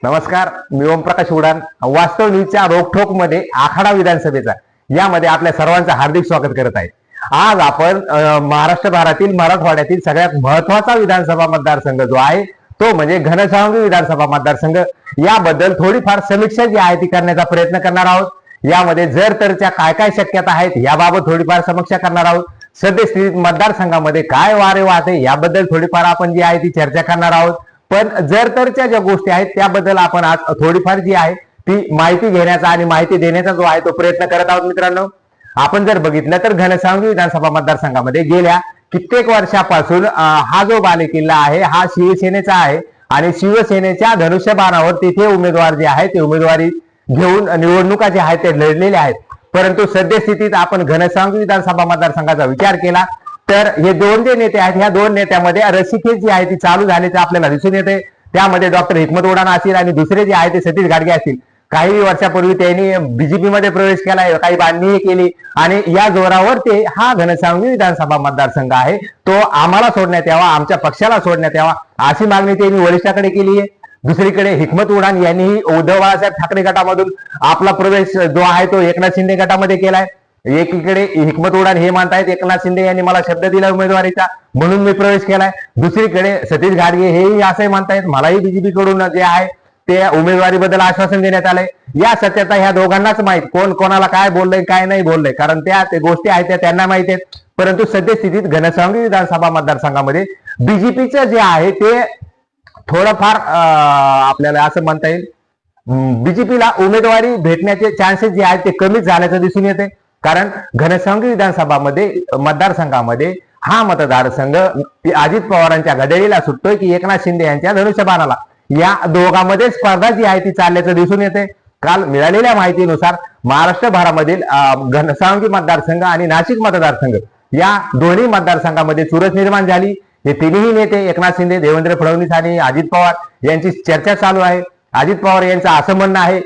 नमस्कार, मी ओमप्रकाश उडान. वास्तव न्यूजच्या रोखोक मध्ये आखाडा विधानसभेचा यामध्ये आपल्या सर्वांचं हार्दिक स्वागत करत आहे. आज आपण महाराष्ट्रभरातील मराठवाड्यातील सगळ्यात महत्वाचा विधानसभा मतदारसंघ जो आहे तो म्हणजे घनसावंगी विधानसभा मतदारसंघ याबद्दल थोडीफार समीक्षा जी आहे ती करण्याचा प्रयत्न करणार आहोत. यामध्ये जर तरच्या काय काय शक्यता आहेत याबाबत थोडीफार समीक्षा करणार आहोत. सद्यस्थितीत मतदारसंघामध्ये काय वारे वाहते याबद्दल थोडीफार आपण जी आहे ती चर्चा करणार आहोत. पण जर तरच्या ज्या गोष्टी आहेत त्याबद्दल आपण आज थोडीफार जी आहे ती माहिती घेण्याचा आणि माहिती देण्याचा जो आहे तो प्रयत्न करत आहोत. मित्रांनो, आपण जर बघितलं तर घनसावंगी विधानसभा मतदारसंघामध्ये गेल्या कित्येक वर्षापासून हा जो बालेकिल्ला आहे हा शिवसेनेचा आहे आणि शिवसेनेच्या धनुष्यबाणावर तिथे उमेदवार जे आहे ते उमेदवारी घेऊन निवडणुका जे आहेत ते लढलेले आहेत. परंतु सद्यस्थितीत आपण घनसावंगी विधानसभा मतदारसंघाचा विचार केला तर हे दोन जे नेते आहेत ह्या दोन नेत्यामध्ये रस्सीखेच जी आहे ती चालू झाल्याचं आपल्याला दिसून येते. त्यामध्ये डॉक्टर हिकमत उडाना असतील आणि दुसरे जे आहे ते सतीश घाटगे असतील. काही वर्षापूर्वी त्यांनी बीजेपी मध्ये प्रवेश केला, काही बांधणी केली आणि या जोरावर ते हा घनसावंगी विधानसभा मतदारसंघ आहे तो आम्हाला सोडण्यात यावा, आमच्या पक्षाला सोडण्यात यावा अशी मागणी त्यांनी वरिष्ठाकडे केली आहे. दुसरीकडे हिकमत उडान यांनीही उद्धव बाळासाहेब ठाकरे गटामधून आपला प्रवेश जो आहे तो एकनाथ शिंदे गटामध्ये केलाय. एकीकडे हिकमत उडान हे मानतायत एकनाथ शिंदे यांनी मला शब्द दिला उमेदवारीचा म्हणून मी प्रवेश केलाय. दुसरीकडे सतीश घाटगे हेही असंही मानतायत मलाही बीजेपी कडून जे आहे ते उमेदवारीबद्दल आश्वासन देण्यात आलंय. या सत्यता ह्या दोघांनाच माहित कोण कोणाला काय बोललंय काय नाही बोललंय, कारण त्या गोष्टी आहेत त्या त्यांना माहित आहेत. परंतु सद्यस्थितीत घनसावंगी विधानसभा मतदारसंघामध्ये बीजेपीचं जे आहे ते थोडंफार आपल्याला असं म्हणता येईल बीजेपीला उमेदवारी भेटण्याचे चान्सेस जे आहेत ते कमीच झाल्याचं दिसून येते. कारण घनसावंगी विधानसभा मतदारसंघामध्ये हा मतदारसंघ अजित पवारांच्या घड्याळीला सुटतोय की एकनाथ शिंदे यांच्या धनुष्यबाणाला, या दोघांमध्ये स्पर्धा जी आहे ती चालल्याचं दिसून येते. काल मिळालेल्या माहितीनुसार महाराष्ट्रभरामधील घनसावंगी मतदारसंघ आणि नाशिक मतदारसंघ या दोन्ही मतदारसंघामध्ये चुरस निर्माण झाली. हे तिन्ही नेते एकनाथ शिंदे, देवेंद्र फडणवीस आणि अजित पवार यांची चर्चा चालू आहे. अजित पवार यांचं असं म्हणणं आहे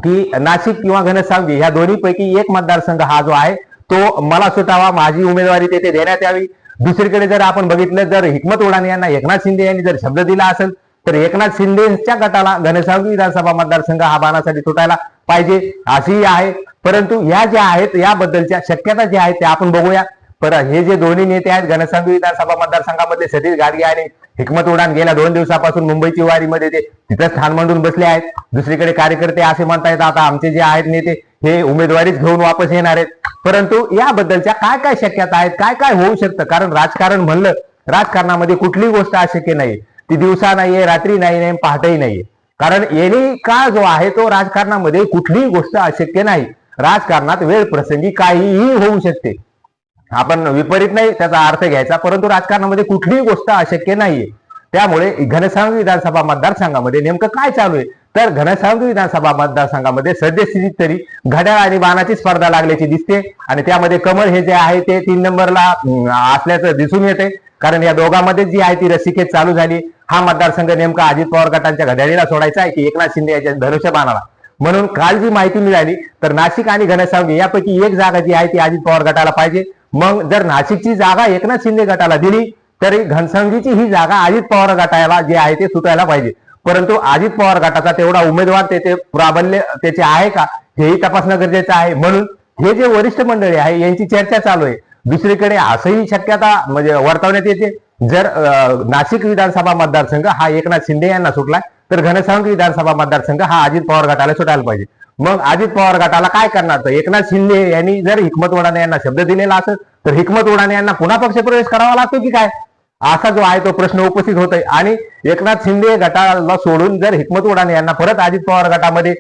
की नाशिक किंवा घनसावंगी ह्या दोन्ही पैकी एक मतदारसंघ हा जो आहे तो मला सुटावा, माझी उमेदवारी तेथे देण्यात यावी. दुसरीकडे जर आपण बघितलं जर हिकमत उडान यांना एकनाथ शिंदे यांनी जर शब्द दिला असेल तर एकनाथ शिंदेच्या गटाला घनसावंगी विधानसभा मतदारसंघ हा बाणासाठी सुटायला पाहिजे अशीही आहे. परंतु ह्या ज्या आहेत याबद्दलच्या शक्यता ज्या आहेत त्या आपण बघूया. पर हे जे दोन्ही नेते आहेत घनसावंगी विधानसभा मतदारसंघामध्ये सतीश घाटगे आणि हिकमत उडान गेल्या 2 दिवसापासून मुंबईची वारीमध्ये ते तिथं स्थान मांडून बसले आहेत. दुसरीकडे कार्यकर्ते असे म्हणतायत आता आमचे जे आहेत नेते हे उमेदवारीच घेऊन वापस येणार आहेत. परंतु याबद्दलच्या काय काय शक्यता आहेत, काय काय होऊ शकतं, कारण राजकारण म्हणलं राजकारणामध्ये कुठलीही गोष्ट अशक्य नाही. ती दिवसा नाहीये, रात्री नाही, पहाटेही नाहीये. कारण येणे काळ जो आहे तो राजकारणामध्ये कुठलीही गोष्ट अशक्य नाही. राजकारणात वेळ प्रसंगी काहीही होऊ शकते. आपण विपरीत नाही त्याचा अर्थ घ्यायचा, परंतु राजकारणामध्ये कुठलीही गोष्ट अशक्य नाहीये. त्यामुळे घनसावंगी विधानसभा मतदारसंघामध्ये नेमकं काय चालू आहे तर घनसावंगी विधानसभा मतदारसंघामध्ये सद्यस्थितीत तरी घड्याळ आणि बाणाची स्पर्धा लागल्याची दिसते आणि त्यामध्ये कमळ हे जे आहे ते 3 नंबरला असल्याचं दिसून येते. कारण या दोघांमध्ये जी आहे ती रस्सीखेच चालू झाली. हा मतदारसंघ नेमका अजित पवार गटांच्या घड्याळीला सोडायचा आहे की एकनाथ शिंदे यांच्या धनुष्यबाणाला. म्हणून काल जी माहिती मिळाली तर नाशिक आणि घनसावंगी यापैकी एक जागा जी आहे ती अजित पवार गटाला पाहिजे. मग जर नाशिकची जागा एकनाथ शिंदे गटाला दिली तरी घनसावंगीची ही जागा अजित पवार गटाला जे आहे ते सुटायला पाहिजे. परंतु अजित पवार गटाचा तेवढा उमेदवार तेथे प्राबल्य त्याचे आहे का हेही तपासणं गरजेचं आहे. म्हणून हे जे वरिष्ठ मंडळी आहे यांची चर्चा चालू आहे. दुसरीकडे असंही शक्यता म्हणजे वर्तवण्यात येते जर नाशिक विधानसभा मतदारसंघ हा एकनाथ शिंदे यांना सुटला तर घनसावंगी विधानसभा मतदारसंघ हा अजित पवार गटाला सुटायला पाहिजे. मग अजित पवार गटाला काय करणार तर एकनाथ शिंदे यांनी जर हिकमत उडाने यांना शब्द दिलेला असेल तर हिकमत उडाने यांना पुन्हा पक्षप्रवेश करावा लागतो की काय असा जो आहे तो प्रश्न उपस्थित होतोय. आणि एकनाथ शिंदे गटाला सोडून जर हिकमत उडाने यांना परत अजित पवार गटामध्ये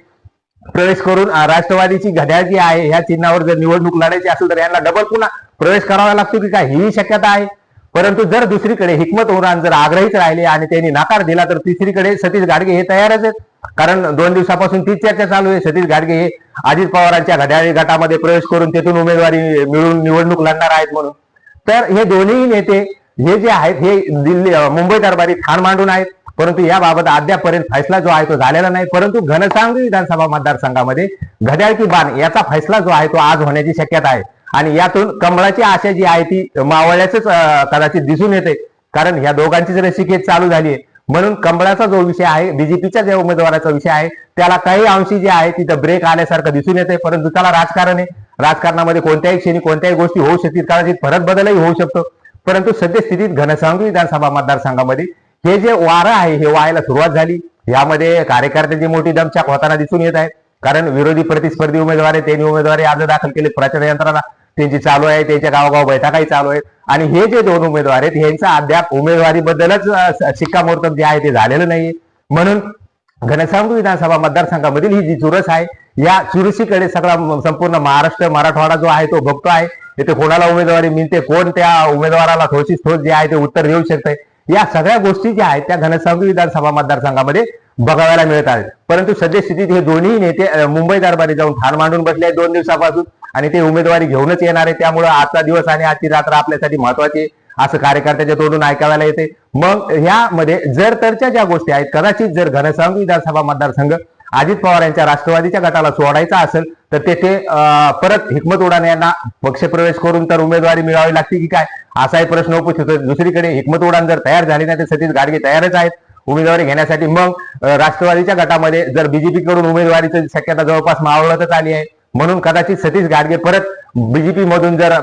प्रवेश करून राष्ट्रवादीची घड्याळ जी आहे ह्या चिन्हावर जर निवडणूक लढायची असेल तर यांना डबल पुन्हा प्रवेश करावा लागतो की काय ही शक्यता आहे. परंतु जर दुसरीकडे हिकमत उडान जर आग्रहीच राहिले आणि त्यांनी नकार दिला तर तिसरीकडे सतीश घाटगे हे तयारच आहेत. कारण 2 दिवसापासून तीच चर्चा चालू आहे. सतीश घाटगे हे अजित पवारांच्या घड्याळी गटामध्ये प्रवेश करून तेथून उमेदवारी मिळून निवडणूक लढणार आहेत म्हणून. तर हे दोन्ही नेते हे जे आहेत हे मुंबई दरबारी ठाण मांडून आहेत. परंतु याबाबत अद्यापर्यंत फैसला जो आहे तो झालेला नाही. परंतु घनसावंगी विधानसभा मतदारसंघामध्ये घड्याळ की बाण याचा फैसला जो आहे तो आज होण्याची शक्यता आहे. आणि यातून कमळाची आशा जी आहे ती मावळल्याच कदाचित दिसून येते. कारण ह्या दोघांची जर रस्सीखेच चालू झाली आहे म्हणून कंबळाचा जो विषय आहे, बीजेपीच्या ज्या उमेदवाराचा विषय आहे, त्याला काही अंशी जे आहे तिथं ब्रेक आल्यासारखं दिसून येते. परंतु त्याला राजकारण आहे, राजकारणामध्ये कोणत्याही क्षणी कोणत्याही गोष्टी होऊ शकतील, कदाचित फरक बदलही होऊ शकतो. परंतु सद्यस्थितीत घनसावंगी विधानसभा मतदारसंघामध्ये हे जे वारं आहे हे व्हायला सुरुवात झाली. यामध्ये कार्यकर्त्यांची मोठी दमछाक होताना दिसून येत आहे. कारण विरोधी प्रतिस्पर्धी उमेदवार आहेत, त्यांनी उमेदवारी अर्ज दाखल केले, प्रचार यंत्रणा त्यांची चालू आहे, त्यांच्या गावोगाव बैठकाही चालू आहेत. आणि हे जे दोन उमेदवार आहेत यांचा अद्याप उमेदवारीबद्दलच शिक्कामोर्तब जे आहे ते झालेलं नाहीये. म्हणून घनसावंगी विधानसभा मतदारसंघामधील ही जी चुरस आहे, या चुरशीकडे सगळा संपूर्ण महाराष्ट्र मराठवाडा जो आहे तो बघतो आहे. इथे कोणाला उमेदवारी मिळते, कोण त्या उमेदवाराला ठोसीस ठोस जे आहे ते उत्तर देऊ शकते, या सगळ्या गोष्टी ज्या आहेत त्या घनसावंगी विधानसभा मतदारसंघामध्ये बघायला मिळत आहेत. परंतु सद्यस्थितीत हे दोन्ही नेते मुंबई दरबारी जाऊन ठाण मांडून बसले आहेत 2 दिवसापासून, आणि ते उमेदवारी घेऊनच येणार आहे. त्यामुळे आजचा दिवस आणि आजची रात्र आपल्यासाठी महत्वाची असं कार्यकर्त्याच्या तोंडून ऐकायला येते. मग ह्यामध्ये जर तरच्या ज्या गोष्टी आहेत, कदाचित जर घनसावंगी विधानसभा मतदारसंघ अजित पवार यांच्या राष्ट्रवादीच्या गटाला सोडायचा असेल तर तेथे परत हिकमत उडाणे यांना पक्षप्रवेश करून तर उमेदवारी मिळावी लागते की काय, असाही प्रश्न उपस्थित होतो. दुसरीकडे हिकमत उडाण जर तयार झाली नाही तर सतीश गाडगे तयारच आहेत उमेदवारी घेण्यासाठी. मग राष्ट्रवादीच्या गटामध्ये जर बीजेपी कडून उमेदवारीची शक्यता जवळपास मावळतच आली आहे. म्हणून कदाचित सतीश गाडगे परत बीजेपी मधून जर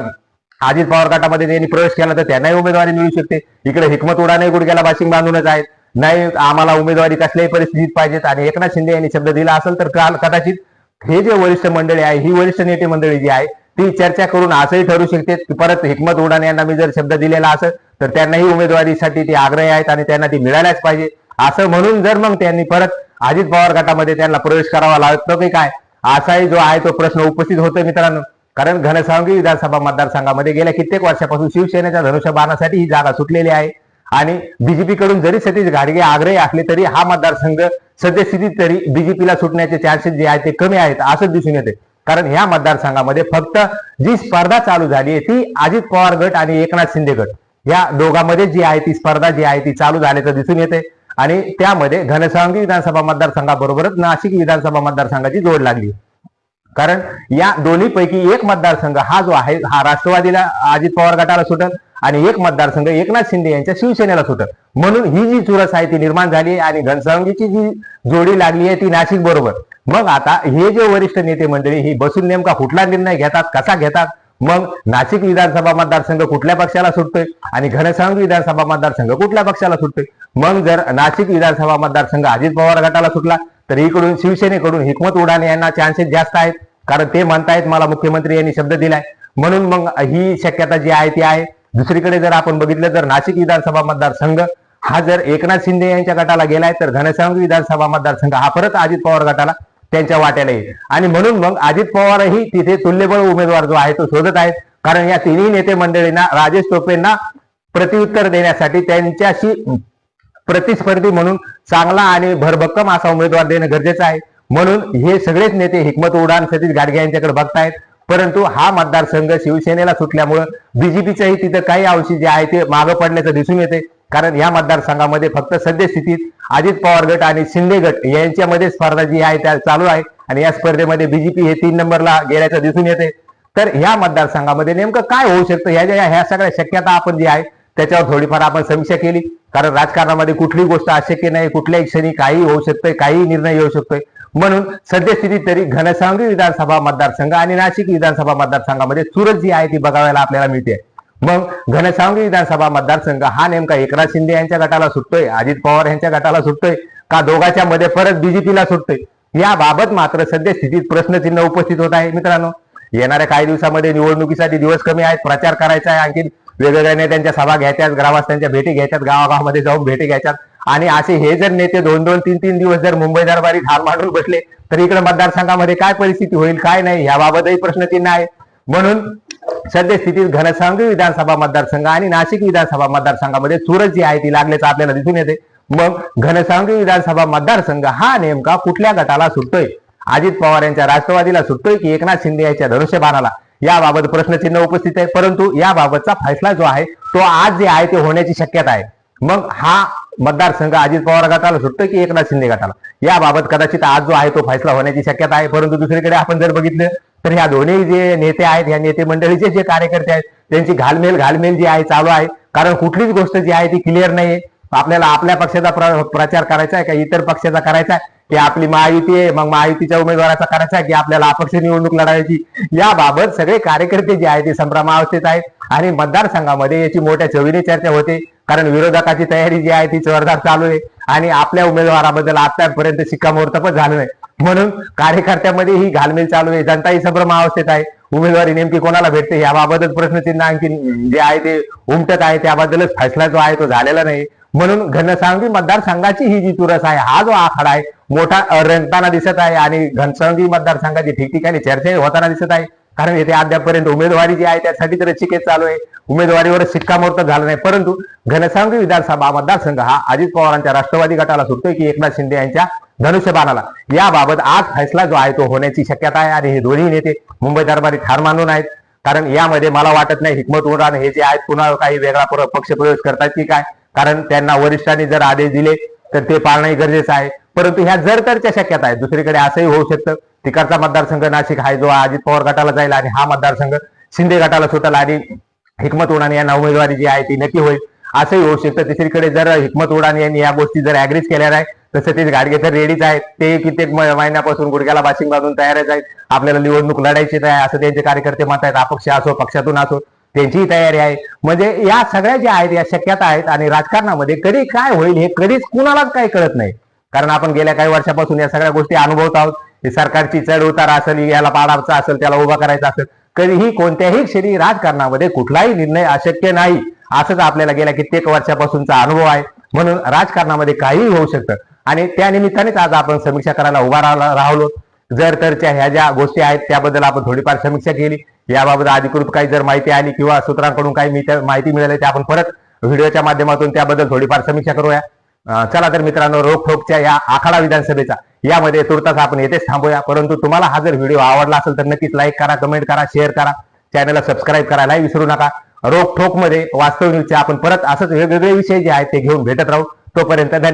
अजित पवार गटामध्ये त्यांनी प्रवेश केला तर त्यांनाही उमेदवारी मिळू शकते. इकडे हिकमत उडाणे गुडघ्याला बाशिंग बांधूनच आहेत, नाही आम्हाला उमेदवारी कसल्याही परिस्थितीत पाहिजेत. आणि एकनाथ शिंदे यांनी शब्द दिला असेल तर कदाचित हे जे वरिष्ठ मंडळी आहे, ही वरिष्ठ नेते मंडळी जी आहे ती चर्चा करून असंही ठरू शकते की परत हिकमत उडाणे यांना मी जर शब्द दिलेला असेल तर त्यांनाही उमेदवारीसाठी ते आग्रही आहेत आणि त्यांना ती मिळाल्याच पाहिजे असं म्हणून जर मग त्यांनी परत अजित पवार गटामध्ये त्यांना प्रवेश करावा लागतो की काय, असाही जो आहे तो प्रश्न उपस्थित होतोय मित्रांनो. कारण घनसावंगी विधानसभा मतदारसंघामध्ये गेल्या कित्येक वर्षापासून शिवसेनेच्या धनुष्यबाणासाठी ही जागा सुटलेली आहे. आणि बीजेपी कडून जरी सतीश गाडगे आग्रही असले तरी हा मतदारसंघ सद्यस्थितीत तरी बीजेपीला सुटण्याचे चान्सेस जे आहेत ते कमी आहेत असं दिसून येते. कारण ह्या मतदारसंघामध्ये फक्त जी स्पर्धा चालू झाली आहे ती अजित पवार गट आणि एकनाथ शिंदे गट या दोघांमध्ये जी आहे ती स्पर्धा जी आहे ती चालू झाल्याचं दिसून येते. आणि त्यामध्ये घनसावंगी विधानसभा मतदारसंघाबरोबरच नाशिक विधानसभा मतदारसंघाची जोड लागली. कारण या दोन्हीपैकी एक मतदारसंघ हा जो आहे हा राष्ट्रवादीला अजित पवार गटाला सुटेल आणि एक मतदारसंघ एकनाथ शिंदे यांच्या शिवसेनेला सुटेल. म्हणून ही जी चुरस आहे ती निर्माण झाली आणि घनसावंगीची जी जोडी लागली आहे ती नाशिक बरोबर. मग आता हे जे वरिष्ठ नेते मंडळी ही बसून नेमका कुठला निर्णय घेतात, कसा घेतात, मग नाशिक विधानसभा मतदारसंघ कुठल्या पक्षाला सुटतोय आणि घनसावंगी विधानसभा मतदारसंघ कुठल्या पक्षाला सुटतोय. मग जर नाशिक विधानसभा मतदारसंघ अजित पवार गटाला सुटला तर इकडून शिवसेनेकडून हिकमत उडाणे यांना चान्सेस जास्त आहेत. कारण ते म्हणतायत मला मुख्यमंत्री यांनी शब्द दिलाय, म्हणून मग ही शक्यता जी आहे ती आहे. दुसरीकडे जर आपण बघितलं तर नाशिक विधानसभा मतदारसंघ हा जर एकनाथ शिंदे यांच्या गटाला गेलाय तर घनसावंगी विधानसभा मतदारसंघ हा परत अजित पवार गटाला त्यांच्या वाट्याला येईल. आणि म्हणून मग अजित पवारही तिथे तुल्यबळ उमेदवार जो आहे तो शोधत आहेत. कारण या तिन्ही नेते मंडळींना राजेश टोपेंना प्रत्युत्तर देण्यासाठी त्यांच्याशी प्रतिस्पर्धी म्हणून चांगला आणि भरभक्कम असा उमेदवार देणं गरजेचं आहे. म्हणून हे सगळेच नेते हिकमत उडाण सतीश गाडगे यांच्याकडे बघतायत. परंतु हा मतदारसंघ शिवसेनेला सुटल्यामुळं बीजेपीचंही तिथं काही अंशी जे आहे ते मागं पडल्याचं दिसून येते. कारण या मतदारसंघामध्ये फक्त सद्यस्थितीत अजित पवार गट आणि शिंदे गट यांच्यामध्ये स्पर्धा जी आहे त्या चालू आहे आणि या स्पर्धेमध्ये बीजेपी हे 3 नंबरला गेल्याचं दिसून येते. तर ह्या मतदारसंघामध्ये नेमकं काय होऊ शकतं ह्या सगळ्या शक्यता आपण जी आहे त्याच्यावर थोडीफार आपण समीक्षा केली. कारण राजकारणामध्ये कुठली गोष्ट अशक्य नाही, कुठल्याही क्षणी काही होऊ शकतंय, काही निर्णय येऊ शकतोय. म्हणून सद्यस्थितीत तरी घनसावंगी विधानसभा मतदारसंघ आणि नाशिक विधानसभा मतदारसंघामध्ये चुरस जी आहे ती बघायला आपल्याला मिळते. मग घनसावंगी विधानसभा मतदारसंघ हा नेमका एकनाथ शिंदे यांच्या गटाला सुटतोय, अजित पवार यांच्या गटाला सुटतोय का दोघांच्या मध्ये परत बीजेपीला सुटतोय, याबाबत मात्र सद्यस्थितीत प्रश्नचिन्ह उपस्थित होत आहे. मित्रांनो, येणाऱ्या काही दिवसामध्ये निवडणुकीसाठी दिवस कमी आहेत, प्रचार करायचा आहे, आणखी वेगवेगळ्या नेत्यांच्या सभा घ्यायच्यात, ग्रामस्थांच्या भेटी घ्यायच्यात, गावागावामध्ये जाऊन भेटी घ्यायच्यात. आणि असे हे जर नेते 2-2, 3-3 दिवस जर मुंबई दरबारी ठार मांडून बसले तर इकडे मतदारसंघामध्ये काय परिस्थिती होईल काय नाही याबाबतही प्रश्नचिन्ह आहे. म्हणून सद्यस्थितीत घनसावंगी विधानसभा मतदारसंघ आणि नाशिक विधानसभा मतदारसंघामध्ये चुरस जी आहे ती लागल्याचं आपल्याला दिसून येते. मग घनसावंगी विधानसभा मतदारसंघ हा नेमका कुठल्या गटाला सुटतोय, अजित पवार यांच्या राष्ट्रवादीला सुटतोय की एकनाथ शिंदे यांच्या धनुष्यबाणाला, याबाबत प्रश्नचिन्ह उपस्थित आहे. परंतु याबाबतचा फैसला जो आहे तो आज जे आहे ते होण्याची शक्यता आहे. मग हा मतदारसंघ अजित पवार गटाला सुटतोय की एकनाथ शिंदे गटाला, याबाबत कदाचित आज जो आहे तो फैसला होण्याची शक्यता आहे. परंतु दुसरीकडे आपण जर बघितलं तर ह्या दोन्ही जे नेते आहेत, ह्या नेते मंडळीचे जे कार्यकर्ते आहेत त्यांची घालमेल जी आहे चालू आहे. कारण कुठलीच गोष्ट जी आहे ती क्लिअर नाहीये. आपल्याला आपल्या पक्षाचा प्रचार करायचा आहे का इतर पक्षाचा करायचा आहे, की आपली महायुती आहे मग महायुतीच्या उमेदवाराचा करायचा आहे, की आपल्याला अपक्ष निवडणूक लढायची, याबाबत सगळे कार्यकर्ते जे आहेत ते संभ्रमावस्थेत आहेत. आणि मतदारसंघामध्ये याची मोठ्या चवीने चर्चा होते, कारण विरोधकाची तयारी जी आहे ती जोरदार चालू आहे आणि आपल्या उमेदवाराबद्दल आतापर्यंत शिक्कामोर्तबच झालं नाही, म्हणून कार्यकर्त्यामध्ये ही घालमेल चालू आहे. जनताही संभ्रमावस्थेत आहे. उमेदवारी नेमकी कोणाला भेटते याबाबतच प्रश्नचिन्ह आणखी जे आहे ते उमटत आहे, त्याबद्दलच फैसला जो आहे तो झालेला नाही. म्हणून घनसावंगी मतदारसंघाची ही जी चुरस आहे, हा जो आखाडा आहे मोठा रंगताना दिसत आहे आणि घनसावंगी मतदारसंघाची ठिकठिकाणी चर्चा होताना दिसत आहे. कारण येथे अद्यापपर्यंत उमेदवारी जी आहे त्यासाठी तर रस्सीखेच चालू आहे, उमेदवारीवर शिक्कामोर्तब झालं नाही. परंतु घनसावंगी विधानसभा मतदारसंघ हा अजित पवारांच्या राष्ट्रवादी गटाला सुटतोय की एकनाथ शिंदे यांच्या धनुष्यबाणाला, याबाबत आज फैसला जो आहे तो होण्याची शक्यता आहे. आणि हे दोन्ही नेते मुंबई दरबारी ठार मानून आहेत, कारण यामध्ये मला वाटत नाही हिकमत उडान हे जे आहेत पुन्हा काही वेगळा पक्ष प्रवेश करतात की काय, कारण त्यांना वरिष्ठांनी जर आदेश दिले तर ते पाळणंही गरजेचं आहे. परंतु ह्या जर तरच्या शक्यता आहेत. दुसरीकडे असंही होऊ शकतं तिकडचा मतदारसंघ नाशिक आहे जो अजित पवार गटाला जाईल आणि हा मतदारसंघ शिंदे गटाला सुटेल आणि हिकमत उडान यांना उमेदवारी जी आहे ती नक्की होईल, असंही होऊ शकतं. तिसरीकडे जर हिकमत उडान यांनी या गोष्टी जर ऍग्रीज केल्या नाही तर सतीश गाडगे तर रेडीच आहेत, ते कित्येक महिन्यापासून गुडघ्याला बाशिंग बांधून तयारच आहेत, आपल्याला निवडणूक लढायचीच आहे असं त्यांचे कार्यकर्ते मत आहेत. अपक्ष असो पक्षातून असो त्यांचीही तयारी आहे. म्हणजे या सगळ्या ज्या आहेत या शक्यता आहेत. आणि राजकारणामध्ये कधी काय होईल हे कधीच कुणालाच काही कळत नाही, कारण आपण गेल्या काही वर्षापासून या सगळ्या गोष्टी अनुभवत आहोत. सरकारची चढ उतार असेल, याला पाडायचा असेल, त्याला उभा करायचा असेल, कधीही कोणत्याही क्षणी राजकारणामध्ये कुठलाही निर्णय अशक्य नाही, असंच आपल्याला गेल्या कित्येक वर्षापासूनचा अनुभव आहे. म्हणून राजकारणामध्ये काहीही होऊ शकतं आणि त्या निमित्तानेच आज आपण समीक्षा करायला उभा राहिलो. जर तरच्या ह्या ज्या गोष्टी आहेत त्याबद्दल आपण थोडीफार समीक्षा केली. याबाबत अधिकृत काही जर माहिती आली किंवा सूत्रांकडून काही माहिती मिळाली तर आपण परत व्हिडिओच्या माध्यमातून त्याबद्दल थोडीफार समीक्षा करूया. चला तर मित्रांनो, रोखोकच्या या आखाडा विधानसभेचा यामध्ये तुर्तास आपण येथेच थांबूया. परंतु तुम्हाला हा जर व्हिडिओ आवडला असेल तर नक्कीच लाईक करा, कमेंट करा, शेअर करा, चॅनलला सबस्क्राईब करायलाही विसरू नका. रोखोक मध्ये वास्तव न्यूजचे आपण परत असंच वेगवेगळे विषय जे आहेत ते घेऊन भेटत राहू. तोपर्यंत धन्यवाद.